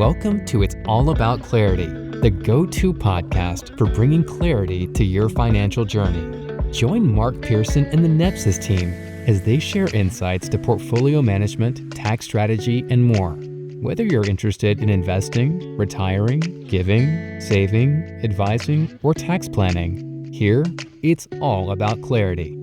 Welcome to It's All About Clarity, the go-to podcast for bringing clarity to your financial journey. Join Mark Pearson and the Nepsis team as they share insights to portfolio management, tax strategy, and more. Whether you're interested in investing, retiring, giving, saving, advising, or tax planning, here, it's all about clarity.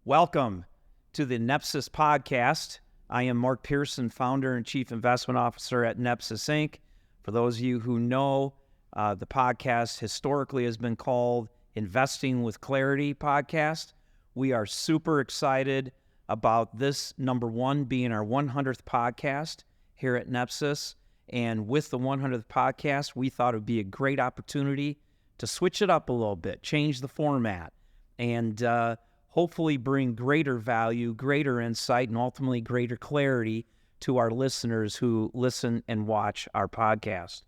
Welcome to the Nepsis Podcast. I am Mark Pearson, founder and chief investment officer at Nepsis Inc. For those of you who know, the podcast historically has been called Investing with Clarity Podcast. We are super excited about this, number one, being our 100th podcast here at Nepsis. And with the 100th podcast, we thought it would be a great opportunity to switch it up a little bit, change the format, and hopefully bring greater value, greater insight, and ultimately greater clarity to our listeners who listen and watch our podcast.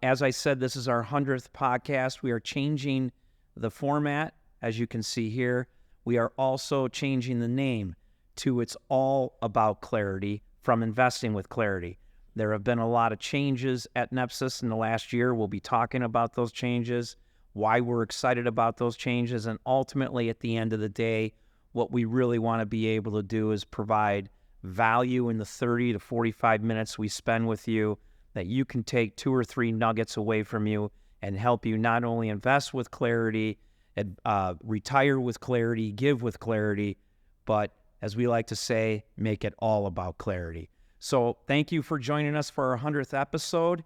As I said, this is our 100th podcast. We are changing the format, as you can see here. We are also changing the name to It's All About Clarity from Investing with Clarity. There have been a lot of changes at Nepsis in the last year. We'll be talking about those changes, why we're excited about those changes, and ultimately, at the end of the day, what we really want to be able to do is provide value in the 30 to 45 minutes we spend with you, that you can take 2 or 3 nuggets away from you and help you not only invest with clarity, retire with clarity, give with clarity, but as we like to say, make it all about clarity. So thank you for joining us for our 100th episode.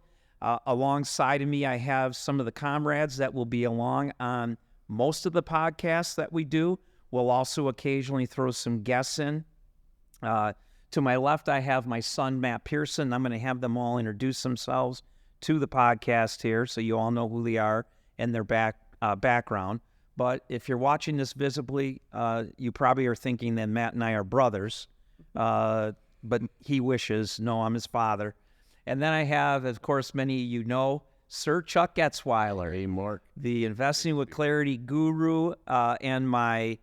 Alongside of me, I have some of the comrades that will be along on most of the podcasts that we do. We'll also occasionally throw some guests in. To my left, I have my son, Matt Pearson. I'm going to have them all introduce themselves to the podcast here so you all know who they are and their background. But if you're watching this visibly, you probably are thinking that Matt and I are brothers, but he wishes. No, I'm his father. And then I have, of course, many of you know, Sir Chuck Getzweiler. Hey, Mark. The Investing with Clarity guru, and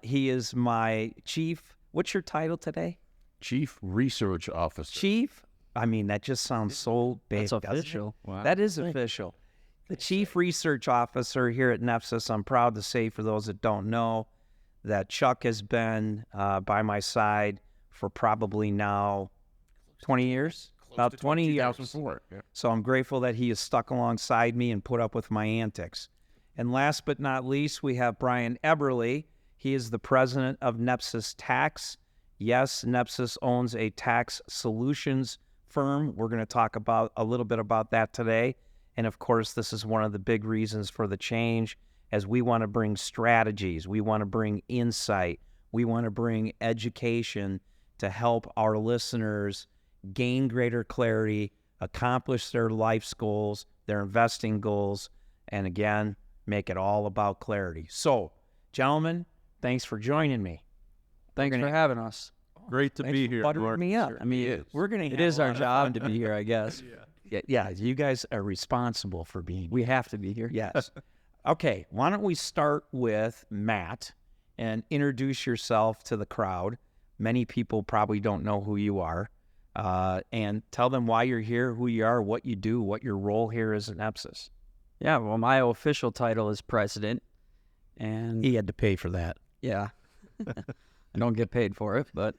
he is my chief. What's your title today? Chief Research Officer. Chief? I mean, that just sounds so big. That's official. Wow. That is official. The Chief Research Officer here at Nepsis. I'm proud to say, for those that don't know, that Chuck has been by my side for probably now 20 years? About 20 years. 2004. Yeah. So I'm grateful that he has stuck alongside me and put up with my antics. And last but not least, we have Brian Eberly. He is the president of Nepsis Tax. Yes, Nepsis owns a tax solutions firm. We're going to talk about a little bit about that today. And of course, this is one of the big reasons for the change, as we want to bring strategies. We want to bring insight. We want to bring education to help our listeners gain greater clarity, accomplish their life's goals, their investing goals, and again, make it all about clarity. So, gentlemen, thanks for joining me. Thanks for having us. Great to be here, Buttering Mark. me up. I mean, we're going to. It is our job to be here, I guess. Yeah, you guys are responsible for being here. We have to be here. Yes. Okay, why don't we start with Matt and introduce yourself to the crowd. Many people probably don't know who you are. And tell them why you're here, who you are, what you do, what your role here is at Nepsis. Yeah, well, my official title is president. And He had to pay for that. yeah, I don't get paid for it, but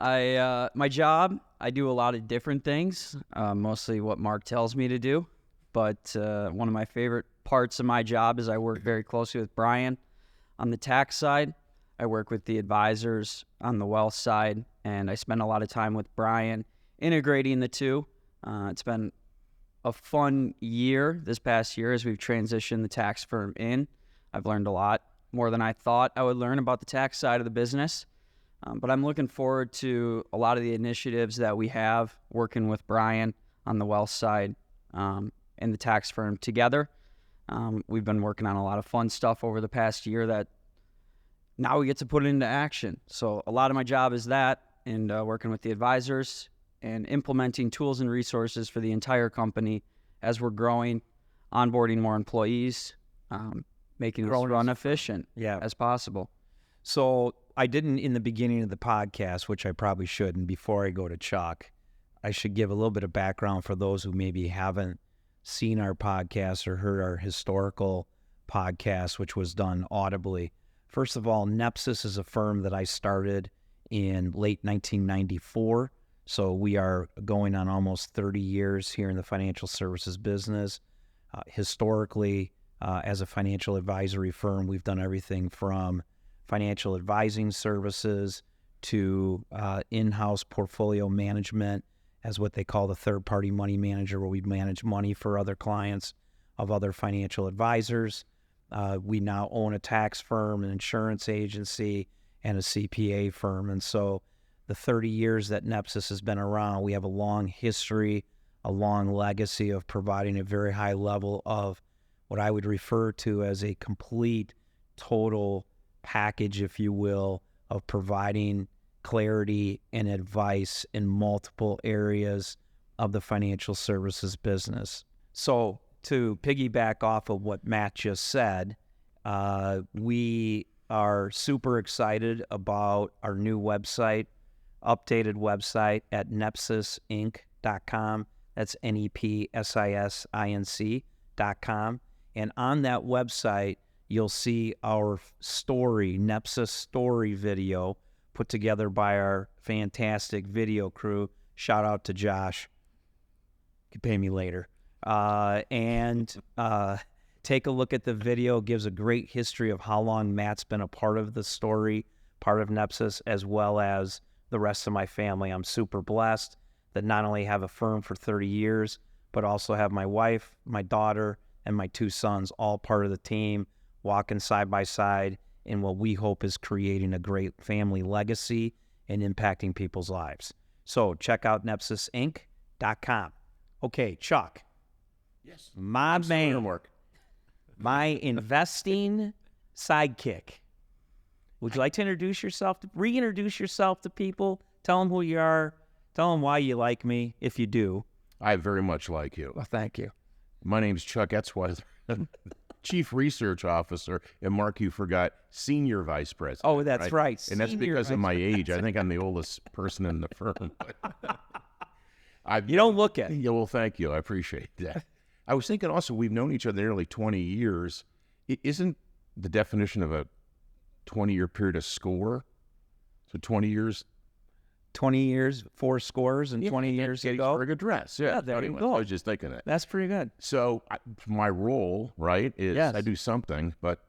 my job, I do a lot of different things, mostly what Mark tells me to do. But one of my favorite parts of my job is I work very closely with Brian on the tax side. I work with the advisors on the wealth side, and I spend a lot of time with Brian integrating the two. It's been a fun year this past year as we've transitioned the tax firm in. I've learned a lot, more than I thought I would learn about the tax side of the business. But I'm looking forward to a lot of the initiatives that we have working with Brian on the wealth side and the tax firm together. We've been working on a lot of fun stuff over the past year that now we get to put it into action. So a lot of my job is that, and working with the advisors and implementing tools and resources for the entire company as we're growing, onboarding more employees, making us run efficient as possible. So I didn't in the beginning of the podcast, which I probably should. And before I go to Chuck, I should give a little bit of background for those who maybe haven't seen our podcast or heard our historical podcast, which was done audibly. First of all, Nepsis is a firm that I started in late 1994. So we are going on almost 30 years here in the financial services business. Historically, as a financial advisory firm, we've done everything from financial advising services to in-house portfolio management as what they call the third-party money manager, where we manage money for other clients of other financial advisors. We now own a tax firm, an insurance agency, and a CPA firm. And so the 30 years that Nepsis has been around, we have a long history, a long legacy of providing a very high level of what I would refer to as a complete, total package, if you will, of providing clarity and advice in multiple areas of the financial services business. So to piggyback off of what Matt just said, we are super excited about our new website, updated website at nepsisinc.com. That's nepsisinc.com. And on that website, you'll see our story, Nepsis story video, put together by our fantastic video crew. Shout out to Josh. You can pay me later. Take a look at the video. It gives a great history of how long Matt's been a part of the story, part of Nepsis, as well as the rest of my family. I'm super blessed that not only have a firm for 30 years, but also have my wife, my daughter, and my 2 sons all part of the team, walking side by side in what we hope is creating a great family legacy and impacting people's lives. So check out nepsisinc.com. Okay, Chuck. Yes. My man, my investing sidekick. Would you like to reintroduce yourself to people? Tell them who you are. Tell them why you like me, if you do. I very much like you. Well, thank you. My name's Chuck Etzweiler, Chief Research Officer, and Mark, you forgot, Senior Vice President. Oh, that's right. And that's because of my age. I think I'm the oldest person in the firm. You don't look it. Yeah, well, thank you. I appreciate that. I was thinking also, we've known each other nearly 20 years. Isn't the definition of a 20-year period a score? So 20 years? 20 years, 4 scores, and 20 years ago. Gettysburg Address. Yeah, there you go. I was just thinking that. That's pretty good. So my role, right, is I do something, but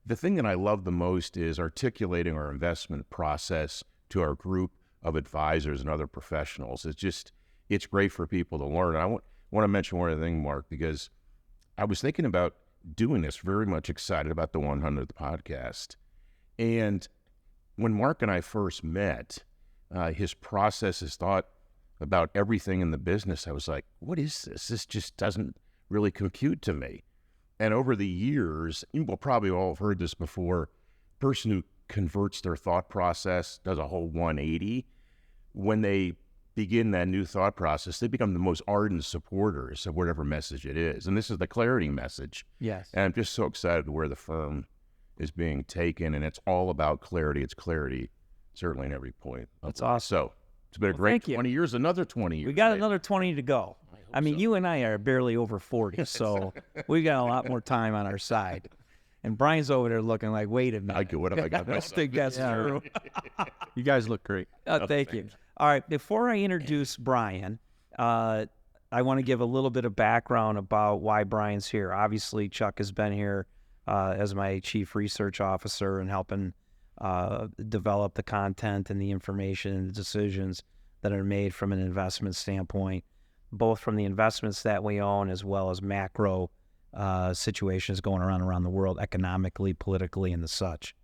the thing that I love the most is articulating our investment process to our group of advisors and other professionals. It's great for people to learn. I want to mention one other thing, Mark, because I was thinking about doing this, very much excited about the 100th podcast. And when Mark and I first met, his process, his thought about everything in the business, I was like, what is this? This just doesn't really compute to me. And over the years, you will probably all have heard this before, person who converts their thought process, does a whole 180, when they begin that new thought process, they become the most ardent supporters of whatever message it is. And this is the clarity message. Yes. And I'm just so excited where the firm is being taken, and it's all about clarity. It's clarity, certainly in every point. That's awesome. So it's been a great 20 years, another 20 years. We got another 20 to go. I mean, so. You and I are barely over 40, so we got a lot more time on our side. And Brian's over there looking like, wait a minute. What have I got? I don't think that's true. You guys look great. Thank you. All right, before I introduce Brian, I want to give a little bit of background about why Brian's here. Obviously, Chuck has been here as my chief research officer and helping develop the content and the information and the decisions that are made from an investment standpoint, both from the investments that we own as well as macro situations going around the world, economically, politically, and the such.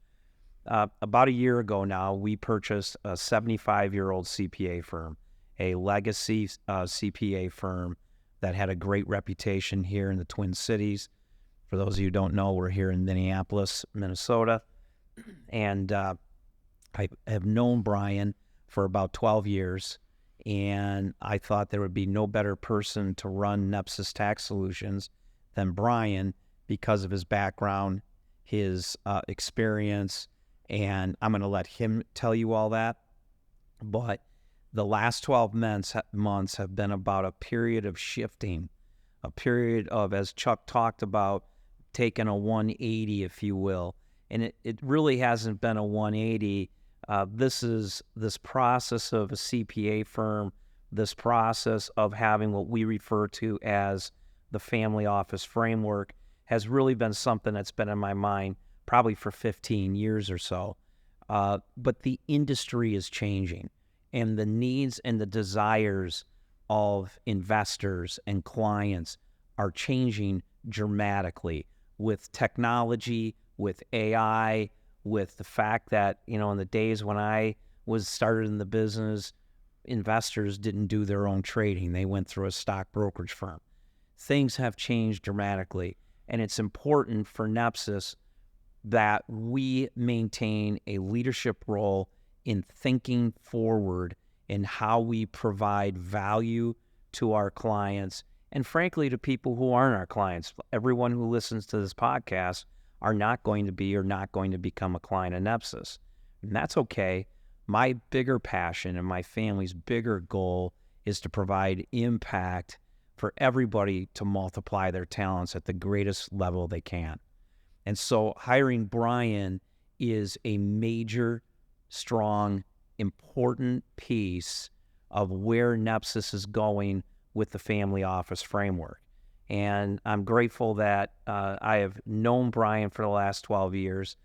About a year ago now, we purchased a 75-year-old CPA firm, a legacy CPA firm that had a great reputation here in the Twin Cities. For those of you who don't know, we're here in Minneapolis, Minnesota. And I have known Brian for about 12 years, and I thought there would be no better person to run Nepsis Tax Solutions than Brian because of his background, his experience, and I'm going to let him tell you all that. But the last 12 months have been about a period of shifting, a period of, as Chuck talked about, taking a 180, if you will. And it really hasn't been a 180. This process of a CPA firm, this process of having what we refer to as the family office framework has really been something that's been in my mind probably for 15 years or so. But the industry is changing, and the needs and the desires of investors and clients are changing dramatically with technology, with AI, with the fact that, in the days when I was started in the business, investors didn't do their own trading. They went through a stock brokerage firm. Things have changed dramatically, and it's important for Nepsis that we maintain a leadership role in thinking forward in how we provide value to our clients and, frankly, to people who aren't our clients. Everyone who listens to this podcast are not going to be or not going to become a client of Nepsis, and that's okay. My bigger passion and my family's bigger goal is to provide impact for everybody to multiply their talents at the greatest level they can. And so hiring Brian is a major, strong, important piece of where Nepsis is going with the family office framework. And I'm grateful that I have known Brian for the last 12 years.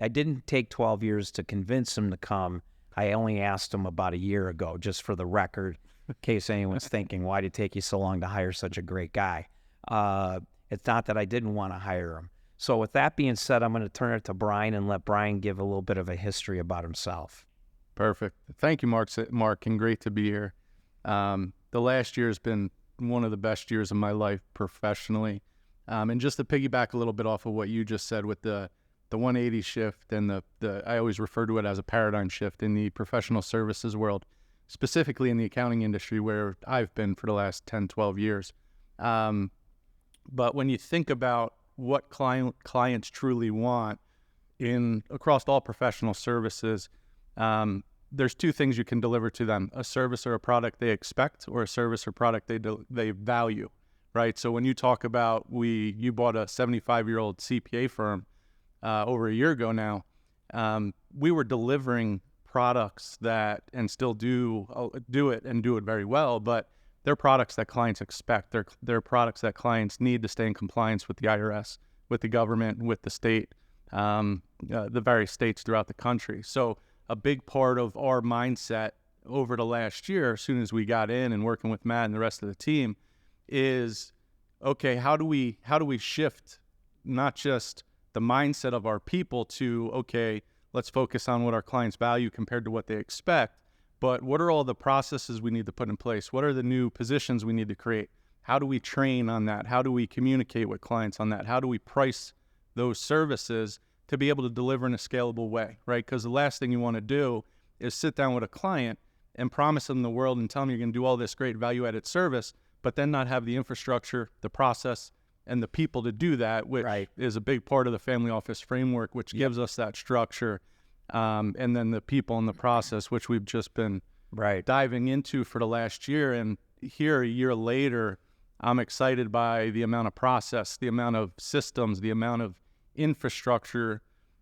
I didn't take 12 years to convince him to come. I only asked him about a year ago, just for the record, in case anyone's thinking, why did it take you so long to hire such a great guy? It's not that I didn't want to hire him. So with that being said, I'm going to turn it to Brian and let Brian give a little bit of a history about himself. Perfect. Thank you, Mark, and great to be here. The last year has been one of the best years of my life professionally. And just to piggyback a little bit off of what you just said with the 180 shift and the I always refer to it as a paradigm shift in the professional services world, specifically in the accounting industry where I've been for the last 10, 12 years. But when you think about what clients truly want across all professional services, there's two things you can deliver to them: a service or a product they expect, or a service or product they value, right? So when you talk about you bought a 75-year-old CPA firm over a year ago now, we were delivering products that, and still do it and do it very well, but they're products that clients expect. They're products that clients need to stay in compliance with the IRS, with the government, with the state, the various states throughout the country. So a big part of our mindset over the last year, as soon as we got in and working with Matt and the rest of the team, is, okay, how do we shift not just the mindset of our people to, okay, let's focus on what our clients value compared to what they expect, but what are all the processes we need to put in place? What are the new positions we need to create? How do we train on that? How do we communicate with clients on that? How do we price those services to be able to deliver in a scalable way, right? Because the last thing you want to do is sit down with a client and promise them the world and tell them you're going to do all this great value-added service, but then not have the infrastructure, the process, and the people to do that, which is a big part of the family office framework, which gives us that structure, and then the people and the process, which we've just been diving into for the last year. And here, a year later, I'm excited by the amount of process, the amount of systems, the amount of infrastructure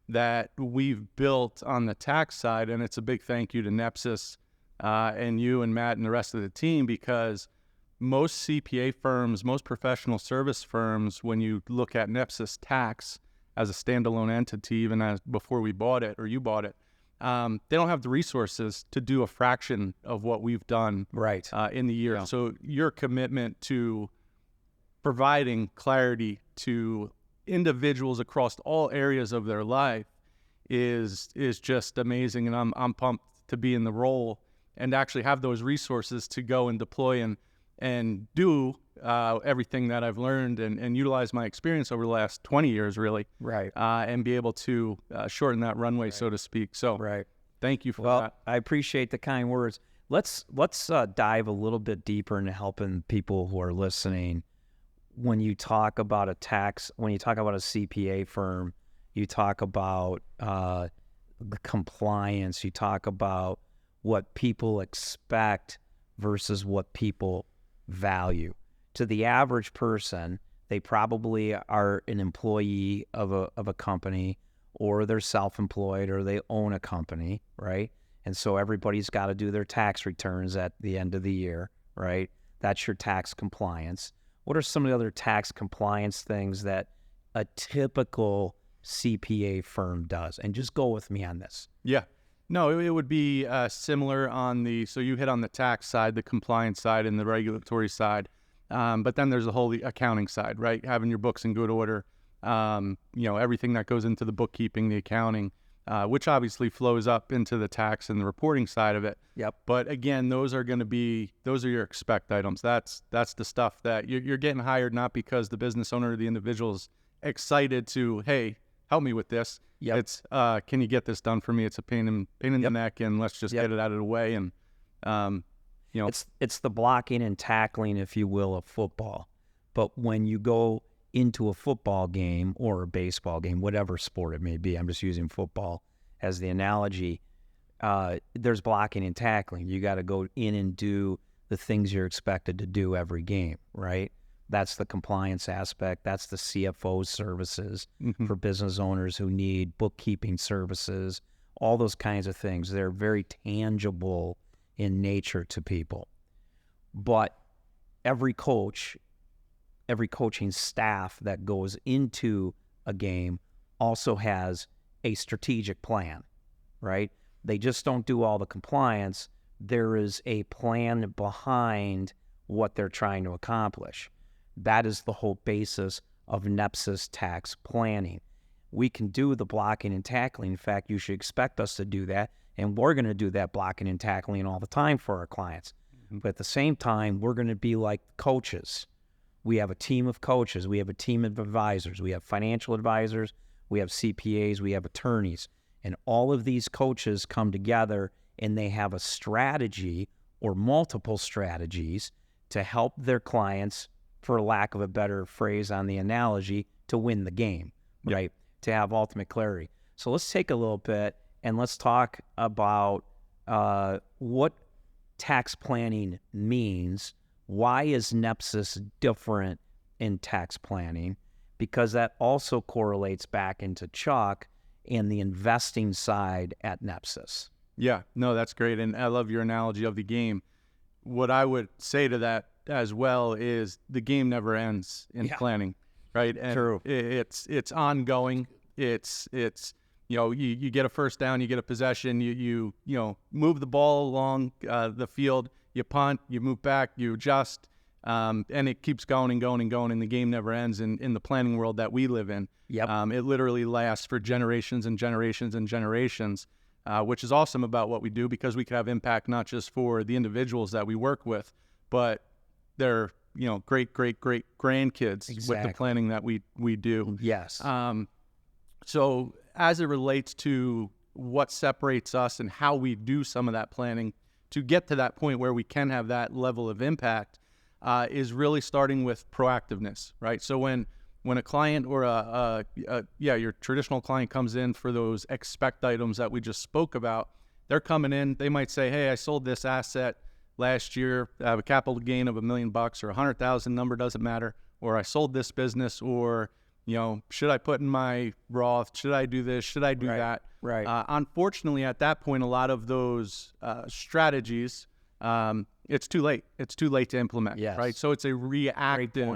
that we've built on the tax side. And it's a big thank you to Nepsis and you and Matt and the rest of the team, because most CPA firms, most professional service firms, when you look at Nepsis Tax as a standalone entity, even as before we bought it or you bought it, they don't have the resources to do a fraction of what we've done in the year. Yeah. So your commitment to providing clarity to individuals across all areas of their life is just amazing, and I'm pumped to be in the role and actually have those resources to go and deploy and do everything that I've learned and utilize my experience over the last 20 years, really, and be able to shorten that runway, so to speak. So thank you for that. I appreciate the kind words. Let's dive a little bit deeper into helping people who are listening. When you talk about when you talk about a CPA firm, you talk about the compliance. You talk about what people expect versus what people value. To the average person, they probably are an employee of a company, or they're self-employed, or they own a company, right? And so everybody's got to do their tax returns at the end of the year, right? That's your tax compliance. What are some of the other tax compliance things that a typical CPA firm does? And just go with me on this. Yeah. No, it would be similar on so you hit on the tax side, the compliance side, and the regulatory side. But then there's the whole accounting side, right? Having your books in good order, everything that goes into the bookkeeping, the accounting, which obviously flows up into the tax and the reporting side of it. Yep. But again, those are your expect items. That's the stuff that you're getting hired, not because the business owner or the individual is excited to, hey, help me with this. Yep. It's, can you get this done for me? It's a pain in the neck, and let's just get it out of the way. And, it's the blocking and tackling, if you will, of football. But when you go into a football game or a baseball game, whatever sport it may be, I'm just using football as the analogy, there's blocking and tackling. You got to go in and do the things you're expected to do every game, right? That's the compliance aspect. That's the CFO services for business owners who need bookkeeping services, all those kinds of things. They're very tangible in nature to people. But every coaching staff that goes into a game also has a strategic plan, right? They just don't do all the compliance. There is a plan behind what they're trying to accomplish. That is the whole basis of Nepsis tax planning. We can do the blocking and tackling. In fact, you should expect us to do that, and we're going to do that blocking and tackling all the time for our clients. But at the same time, we're going to be like coaches. We have a team of coaches. We have a team of advisors. We have financial advisors. We have CPAs. We have attorneys. And all of these coaches come together, and they have a strategy or multiple strategies to help their clients, for lack of a better phrase on the analogy, to win the game, right? To have ultimate clarity. So let's take a little bit and let's talk about what tax planning means. Why is Nepsis different in tax planning? Because that also correlates back into Chuck and the investing side at Nepsis. Yeah, no, that's great. And I love your analogy of the game. What I would say to that as well is the game never ends in planning, right? And True. It's ongoing. It's you get a first down, you get a possession, you move the ball along the field, you punt, you move back, you adjust, and it keeps going and going and going, and the game never ends in the planning world that we live in. Yep. It literally lasts for generations and generations and generations, which is awesome about what we do, because we can have impact not just for the individuals that we work with, but their great grandkids with the planning that we do. Yes. So as it relates to what separates us and how we do some of that planning to get to that point where we can have that level of impact, is really starting with proactiveness, right? So when a client or your traditional client comes in for those expect items that we just spoke about, they're coming in, they might say, hey, I sold this asset last year, I have a capital gain of $1 million or 100,000, number doesn't matter, or I sold this business, or should I put in my Roth? Should I do this? Should I do that? Right. Unfortunately, at that point, a lot of those strategies, it's too late. It's too late to implement. Yes. Right. So it's a reactive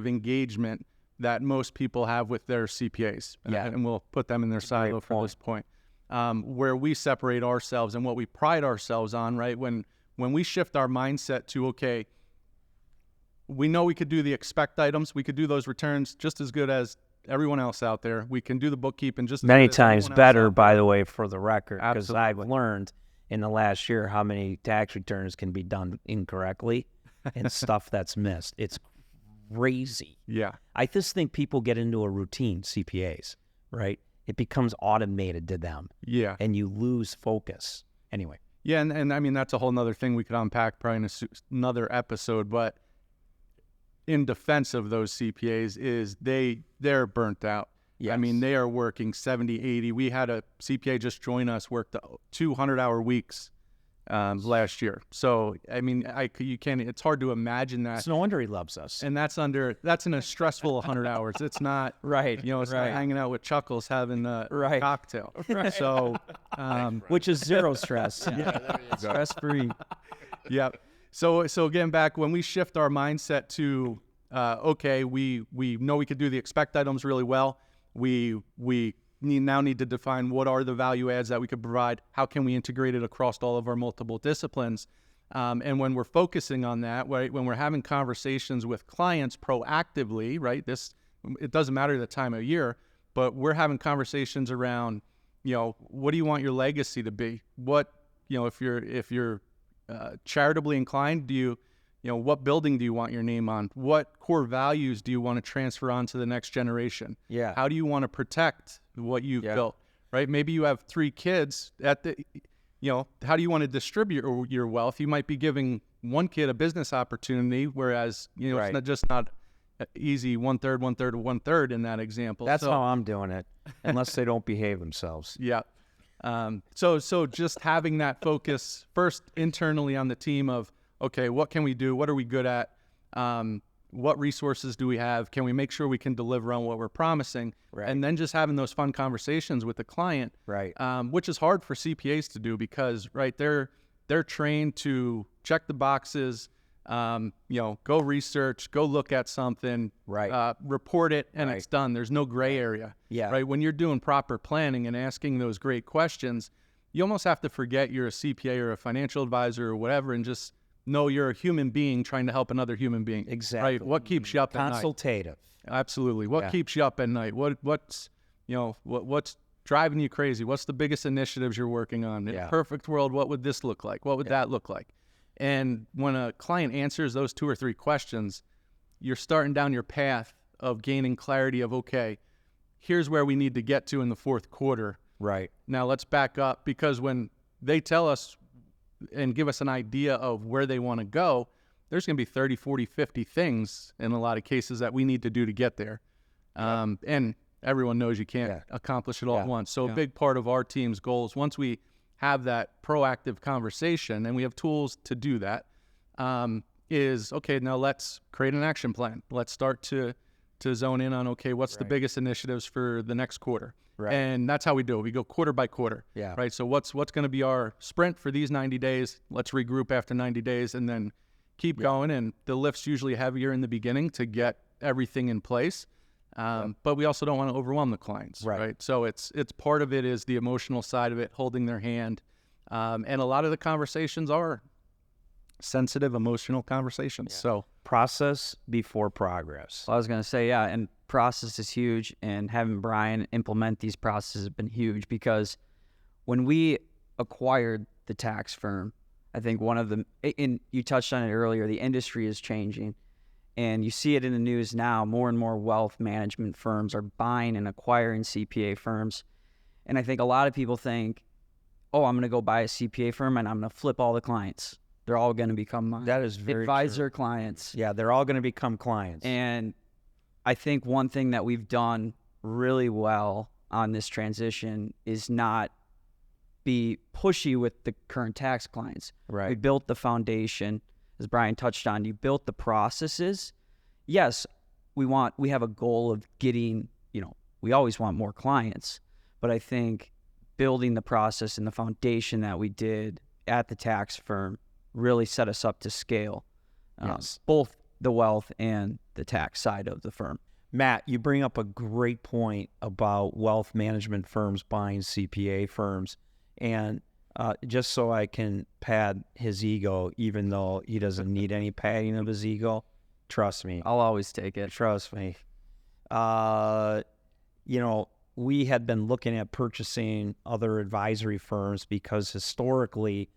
engagement that most people have with their CPAs. And we'll put them in their silo for this point. Where we separate ourselves and what we pride ourselves on, right? When we shift our mindset to, okay, we know we could do the expect items, we could do those returns just as good as everyone else out there. We can do the bookkeeping just as many good as times everyone better, else by the way, for the record, because I've Absolutely. learned in the last year how many tax returns can be done incorrectly and stuff that's missed. It's crazy. Yeah. I just think people get into a routine, CPAs, right? It becomes automated to them. Yeah. And you lose focus. Anyway. Yeah, and I mean, that's a whole nother thing we could unpack probably in another episode, but in defense of those CPAs is they're burnt out. I mean, they are working 70, 80. We had a CPA just join us, worked 200-hour weeks last year. So, I mean, it's hard to imagine that. It's no wonder he loves us. And that's in a stressful 100 hours. It's not, right. It's not hanging out with Chuckles having a cocktail. Right. So, which is zero stress. Stress-free. Yeah. So again, back when we shift our mindset to, okay, we know we could do the expect items really well. We now need to define what are the value adds that we could provide. How can we integrate it across all of our multiple disciplines? And when we're focusing on that, right, when we're having conversations with clients proactively, right, it doesn't matter the time of year, but we're having conversations around, what do you want your legacy to be? What, if you're charitably inclined, what building do you want your name on? What core values do you want to transfer on to the next generation? Yeah. How do you want to protect what you've built, right? Maybe you have 3 kids how do you want to distribute your wealth? You might be giving one kid a business opportunity, whereas, it's not easy 1/3, 1/3, 1/3 in that example. That's how I'm doing it, unless they don't behave themselves. Yeah. So just having that focus first internally on the team of, okay, what can we do? What are we good at? What resources do we have? Can we make sure we can deliver on what we're promising? Right. And then just having those fun conversations with the client, right? Which is hard for CPAs to do because, right, they're trained to check the boxes, go research, go look at something, right? Report it, and it's done. There's no gray area, right? When you're doing proper planning and asking those great questions, you almost have to forget you're a CPA or a financial advisor or whatever, and just know you're a human being trying to help another human being. Exactly. Right? What keeps you up at night? Consultative. Absolutely. What keeps you up at night? What's driving you crazy? What's the biggest initiatives you're working on? In a perfect world, what would this look like? What would that look like? And when a client answers those 2 or 3 questions, you're starting down your path of gaining clarity of, okay, here's where we need to get to in the 4th quarter. Right. Now let's back up, because when they tell us and give us an idea of where they want to go, there's going to be 30, 40, 50 things in a lot of cases that we need to do to get there. And everyone knows you can't accomplish it all at once. So a big part of our team's goals, once we have that proactive conversation, and we have tools to do that, is, okay, now let's create an action plan. Let's start to zone in on, okay, what's the biggest initiatives for the next quarter? Right. And that's how we do it. We go quarter by quarter. Yeah. Right. So what's going to be our sprint for these 90 days? Let's regroup after 90 days and then keep going. And the lift's usually heavier in the beginning to get everything in place. But we also don't want to overwhelm the clients. Right. So it's part of it is the emotional side of it, holding their hand. And a lot of the conversations are sensitive, emotional conversations. So process before progress. Well, I was going to say, and process is huge, and having Brian implement these processes has been huge, because when we acquired the tax firm, I think one of the, and you touched on it earlier, the industry is changing, and you see it in the news now. More and more wealth management firms are buying and acquiring CPA firms. And I think a lot of people think, oh, I'm going to go buy a CPA firm and I'm going to flip all the clients. They're all going to become mine. That is very advisor true. Clients. Yeah, they're all going to become clients. And I think one thing that we've done really well on this transition is not be pushy with the current tax clients. Right. We built the foundation, as Brian touched on. You built the processes. Yes, we have a goal of getting, we always want more clients, but I think building the process and the foundation that we did at the tax firm really set us up to scale, both the wealth and the tax side of the firm. Matt, you bring up a great point about wealth management firms buying CPA firms. And just so I can pad his ego, even though he doesn't need any padding of his ego, trust me. I'll always take it. Trust me. We had been looking at purchasing other advisory firms because historically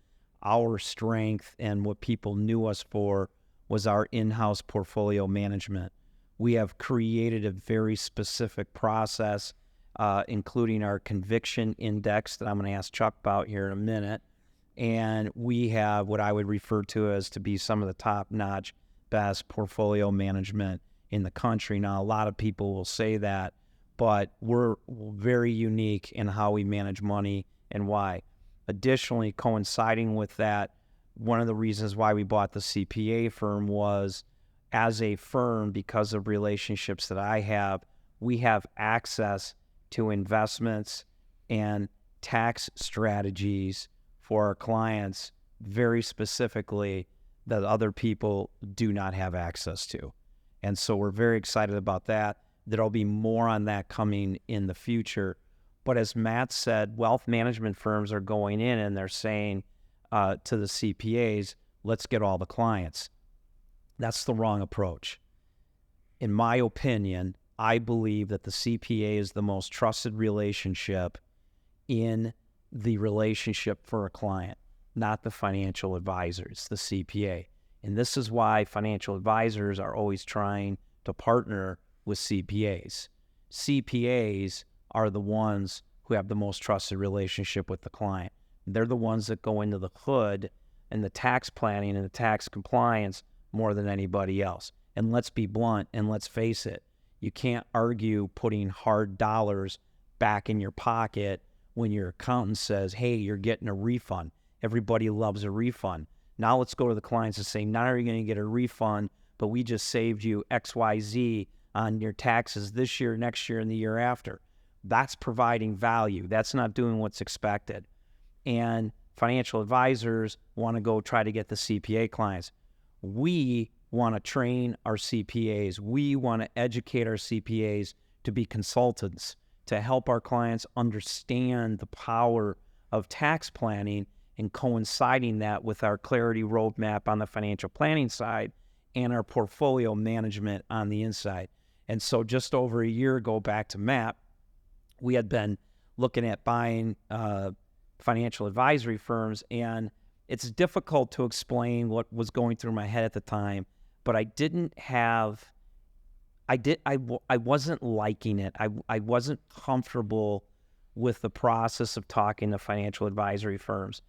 our strength and what people knew us for was our in-house portfolio management. We have created a very specific process, including our conviction index that I'm going to ask Chuck about here in a minute. And we have what I would refer to as to be some of the top-notch best portfolio management in the country. Now, a lot of people will say that, but we're very unique in how we manage money and why. Additionally, coinciding with that, one of the reasons why we bought the CPA firm was, as a firm, because of relationships that I have, we have access to investments and tax strategies for our clients very specifically that other people do not have access to. And so we're very excited about that. There'll be more on that coming in the future. But as Matt said, wealth management firms are going in and they're saying to the CPAs, let's get all the clients. That's the wrong approach. In my opinion, I believe that the CPA is the most trusted relationship in the relationship for a client, not the financial advisors, the CPA. And this is why financial advisors are always trying to partner with CPAs. CPAs are the ones who have the most trusted relationship with the client. They're the ones that go into the hood and the tax planning and the tax compliance more than anybody else. And let's be blunt and let's face it, you can't argue putting hard dollars back in your pocket when your accountant says, hey, you're getting a refund. Everybody loves a refund. Now let's go to the clients and say, not only are you going to get a refund, but we just saved you XYZ on your taxes this year, next year, and the year after. That's providing value. That's not doing what's expected. And financial advisors want to go try to get the CPA clients. We want to train our CPAs. We want to educate our CPAs to be consultants, to help our clients understand the power of tax planning and coinciding that with our clarity roadmap on the financial planning side and our portfolio management on the inside. And so just over a year ago, back to Matt, we had been looking at buying financial advisory firms, and it's difficult to explain what was going through my head at the time, but I wasn't liking it. I wasn't comfortable with the process of talking to financial advisory firms.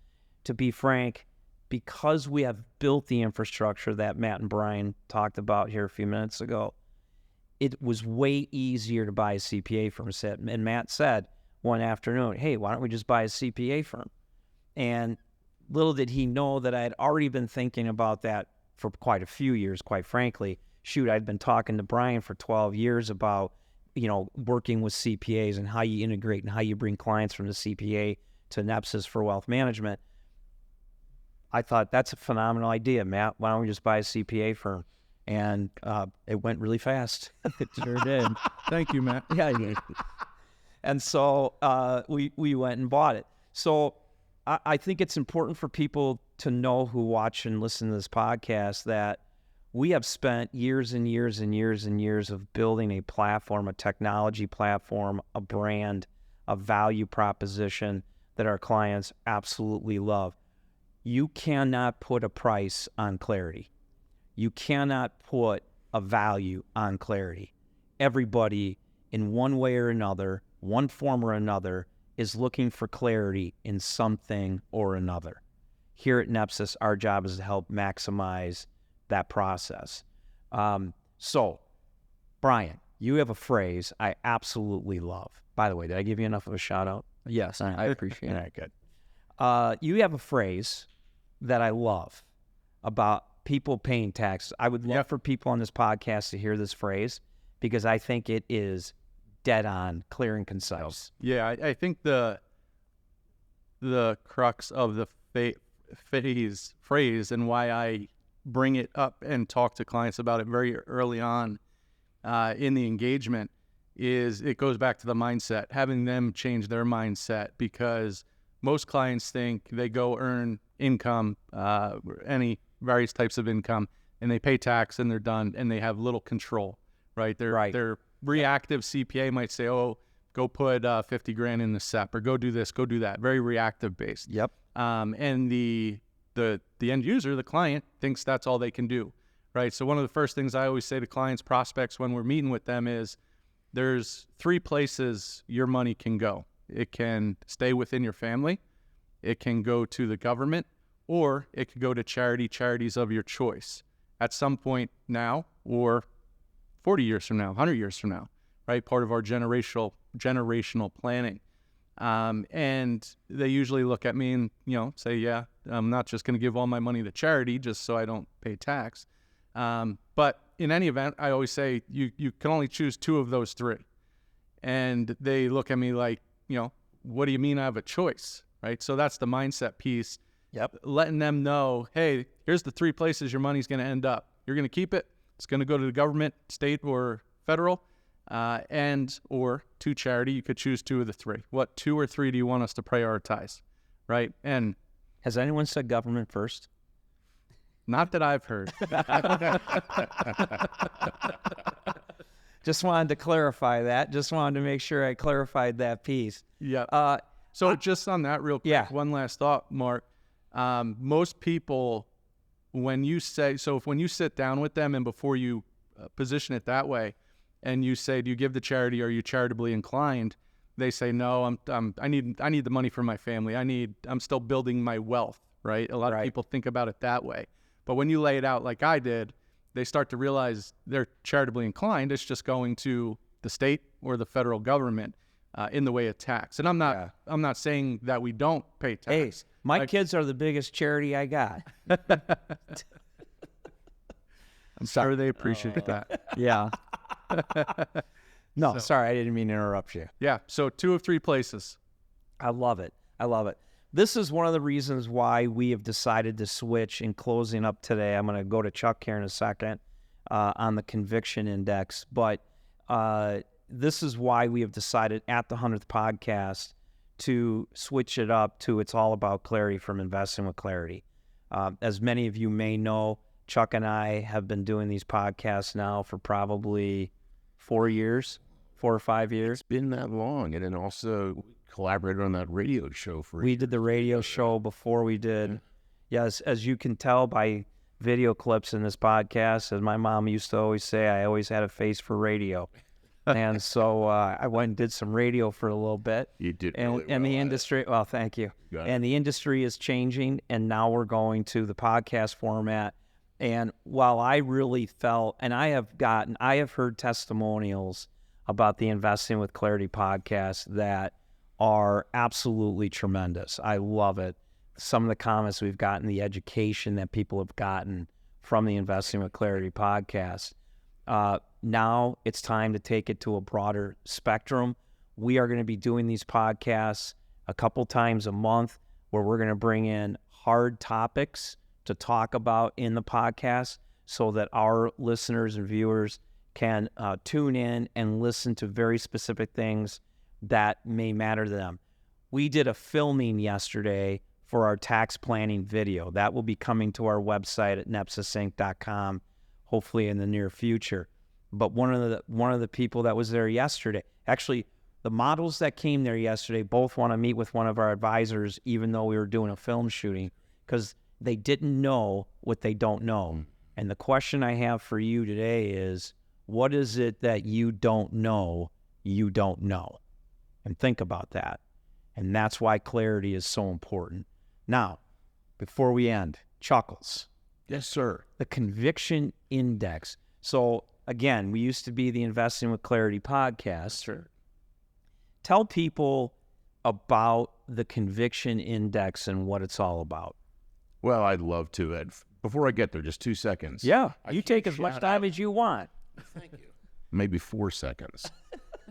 To be frank, because we have built the infrastructure that Matt and Brian talked about here a few minutes ago, it was way easier to buy a CPA firm. And Matt said one afternoon, hey, why don't we just buy a CPA firm? And little did he know that I had already been thinking about that for quite a few years, quite frankly. Shoot, I'd been talking to Brian for 12 years about, working with CPAs and how you integrate and how you bring clients from the CPA to Nepsis for wealth management. I thought, that's a phenomenal idea, Matt. Why don't we just buy a CPA firm? And it went really fast. It sure did. Thank you, Matt. Yeah. And so we went and bought it. So I think it's important for people to know who watch and listen to this podcast that we have spent years and years and years and years of building a platform, a technology platform, a brand, a value proposition that our clients absolutely love. You cannot put a price on clarity. You cannot put a value on clarity. Everybody, in one way or another, one form or another, is looking for clarity in something or another. Here at Nepsis, our job is to help maximize that process. So, Brian, you have a phrase I absolutely love. By the way, did I give you enough of a shout out? Yes, I appreciate it. All right, good. You have a phrase that I love about people paying taxes. I would love for people on this podcast to hear this phrase because I think it is dead on, clear and concise. Yeah, I think the crux of the phrase and why I bring it up and talk to clients about it very early on in the engagement is it goes back to the mindset, having them change their mindset, because most clients think they go earn income, any various types of income, and they pay tax and they're done and they have little control, right? Their reactive CPA might say, oh, go put 50 grand in the SEP or go do this, go do that. Very reactive based. Yep. And the end user, the client, thinks that's all they can do, right? So one of the first things I always say to clients, prospects, when we're meeting with them is there's 3 places your money can go. It can stay within your family, it can go to the government, or it could go to charities of your choice at some point now or 40 years from now, 100 years from now, right? Part of our generational planning. And they usually look at me and, say, yeah, I'm not just going to give all my money to charity just so I don't pay tax. But in any event, I always say you can only choose 2 of those 3. And they look at me like, what do you mean I have a choice, right? So that's the mindset piece. Yep. Letting them know, hey, here's the 3 places your money's going to end up. You're going to keep it. It's going to go to the government, state or federal, or to charity. You could choose 2 of the 3. What 2 or 3 do you want us to prioritize, right? And has anyone said government first? Not that I've heard. Just wanted to clarify that. Just wanted to make sure I clarified that piece. Yeah. So just on that real quick, one last thought, Mark. Most people, when you sit down with them and before you position it that way, and you say, do you give to charity? Are you charitably inclined? They say, no, I need the money for my family. I'm still building my wealth, right? A lot of people think about it that way. But when you lay it out like I did, they start to realize they're charitably inclined. It's just going to the state or the federal government in the way of tax. And I'm not saying that we don't pay tax. Hey, my kids are the biggest charity I got. I'm sorry they appreciate that. Yeah. No, sorry, I didn't mean to interrupt you. Yeah, so 2 of 3 places. I love it. This is one of the reasons why we have decided to switch in closing up today. I'm going to go to Chuck here in a second on the conviction index, but this is why we have decided at the 100th podcast to switch it up to It's All About Clarity from Investing with Clarity. As many of you may know, Chuck and I have been doing these podcasts now for probably 4 or 5 years. It's been that long. And then also collaborated on that radio show we did the radio show before we did. Yes, as you can tell by video clips in this podcast, as my mom used to always say, I always had a face for radio. And so I went and did some radio for a little bit. You did really well. And the industry, well, thank you. And the industry is changing, and now we're going to the podcast format. And while I really felt, and I have heard testimonials about the Investing with Clarity podcast that are absolutely tremendous. I love it. Some of the comments we've gotten, the education that people have gotten from the Investing with Clarity podcast. Now it's time to take it to a broader spectrum. We are going to be doing these podcasts a couple times a month where we're going to bring in hard topics to talk about in the podcast so that our listeners and viewers can tune in and listen to very specific things that may matter to them. We did a filming yesterday for our tax planning video. That will be coming to our website at nepsisinc.com, hopefully in the near future. But one of the people that was there yesterday, actually the models that came there yesterday both want to meet with one of our advisors, even though we were doing a film shooting, because they didn't know what they don't know. And the question I have for you today is, what is it that you don't know you don't know? And think about that. And that's why clarity is so important. Now, before we end, Chuckles. Yes, sir. The conviction index. So again, we used to be the Investing with Clarity podcast. Sure. Tell people about the conviction index and what it's all about. Well, I'd love to, Ed. Before I get there, just 2 seconds. Yeah, you take as much time as you want. Thank you. Maybe 4 seconds.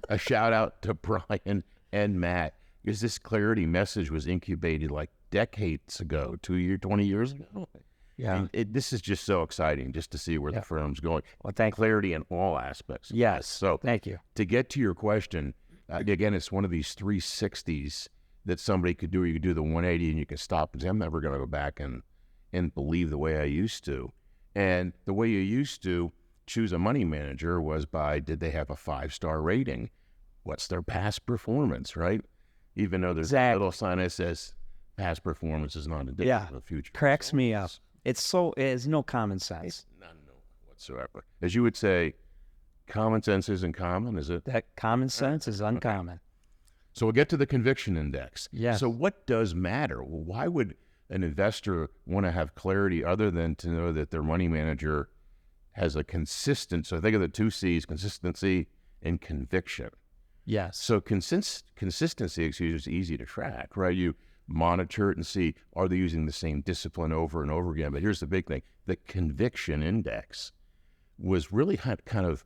A shout out to Brian and Matt, because this clarity message was incubated like decades ago, 20 years ago. Yeah. And this is just so exciting just to see where the firm's going. Well, thank you. Clarity in all aspects. Yes. So thank you. To get to your question, again, it's one of these 360s that somebody could do. You could do the 180 and you can stop and say, I'm never going to go back and believe the way I used to. And the way you used to choose a money manager was by, did they have a 5-star rating? What's their past performance, right? Even though there's a little sign that says past performance is not indicative of future. Cracks me up. It has no common sense. It's none whatsoever. As you would say, common sense isn't common, is it? That common sense is uncommon. So we'll get to the conviction index. Yes. So what does matter? Well, why would an investor want to have clarity other than to know that their money manager has a consistent, so think of the 2 C's, consistency and conviction. Yes. So consistency is easy to track, right? You monitor it and see, are they using the same discipline over and over again? But here's the big thing. The conviction index was really kind of,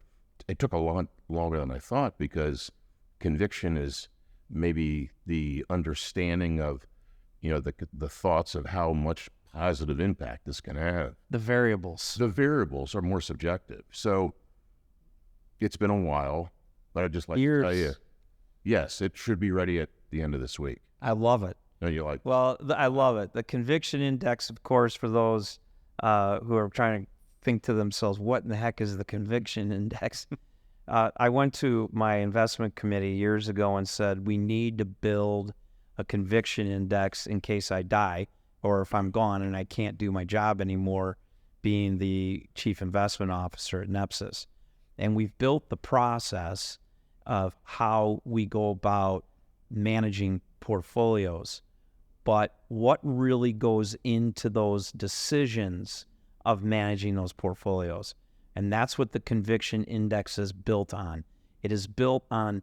it took a lot longer than I thought, because conviction is maybe the understanding of, the thoughts of how much positive impact this can have. The variables. The variables are more subjective. So it's been a while, but I'd just like to tell you, yes, it should be ready at the end of this week. I love it. No, you like? Well, I love it. The conviction index, of course, for those who are trying to think to themselves, what in the heck is the conviction index? I went to my investment committee years ago and said, we need to build a conviction index in case I die, or if I'm gone and I can't do my job anymore being the chief investment officer at Nepsis. And we've built the process of how we go about managing portfolios. But what really goes into those decisions of managing those portfolios? And that's what the conviction index is built on. It is built on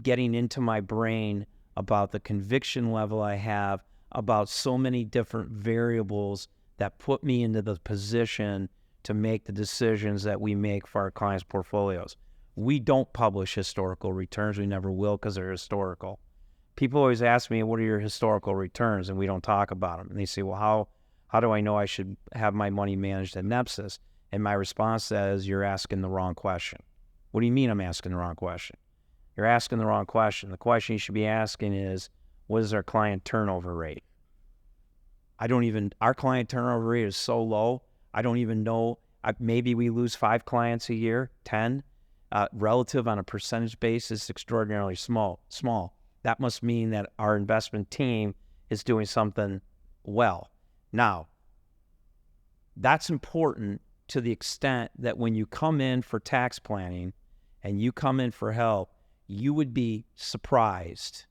getting into my brain about the conviction level I have about so many different variables that put me into the position to make the decisions that we make for our clients' portfolios. We don't publish historical returns. We never will, because they're historical. People always ask me, what are your historical returns? And we don't talk about them. And they say, well, how do I know I should have my money managed at Nepsis? And my response to that is, you're asking the wrong question. What do you mean I'm asking the wrong question? You're asking the wrong question. The question you should be asking is, what is our client turnover rate? Our client turnover rate is so low, I don't even know. Maybe we lose 5 clients a year, 10. Relative on a percentage basis, extraordinarily small. That must mean that our investment team is doing something well. Now, that's important to the extent that when you come in for tax planning and you come in for help, you would be surprised,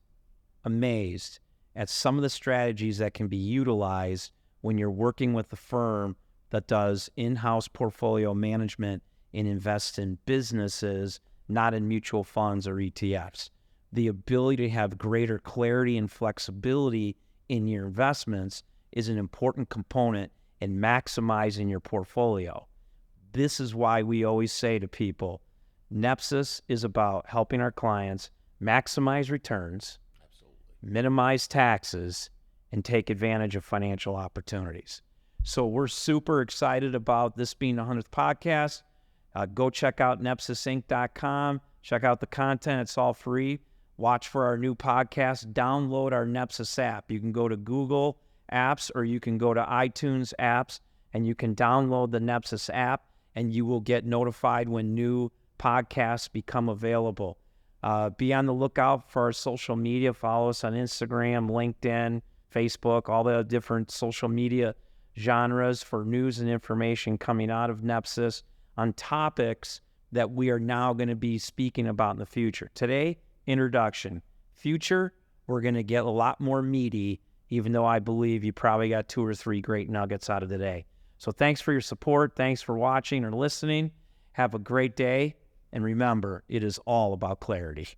amazed at some of the strategies that can be utilized when you're working with a firm that does in-house portfolio management and invests in businesses, not in mutual funds or ETFs. The ability to have greater clarity and flexibility in your investments is an important component in maximizing your portfolio. This is why we always say to people, Nepsis is about helping our clients maximize returns, minimize taxes, and take advantage of financial opportunities. So we're super excited about this being the 100th podcast. Go check out nepsisinc.com. Check out the content. It's all free. Watch for our new podcast. Download our Nepsis app. You can go to Google Apps or you can go to iTunes Apps, and you can download the Nepsis app, and you will get notified when new podcasts become available. Be on the lookout for our social media. Follow us on Instagram, LinkedIn, Facebook, all the different social media genres for news and information coming out of Nepsis on topics that we are now going to be speaking about in the future. Today, introduction. Future, we're going to get a lot more meaty, even though I believe you probably got 2 or 3 great nuggets out of today. So thanks for your support. Thanks for watching or listening. Have a great day. And remember, it is all about clarity.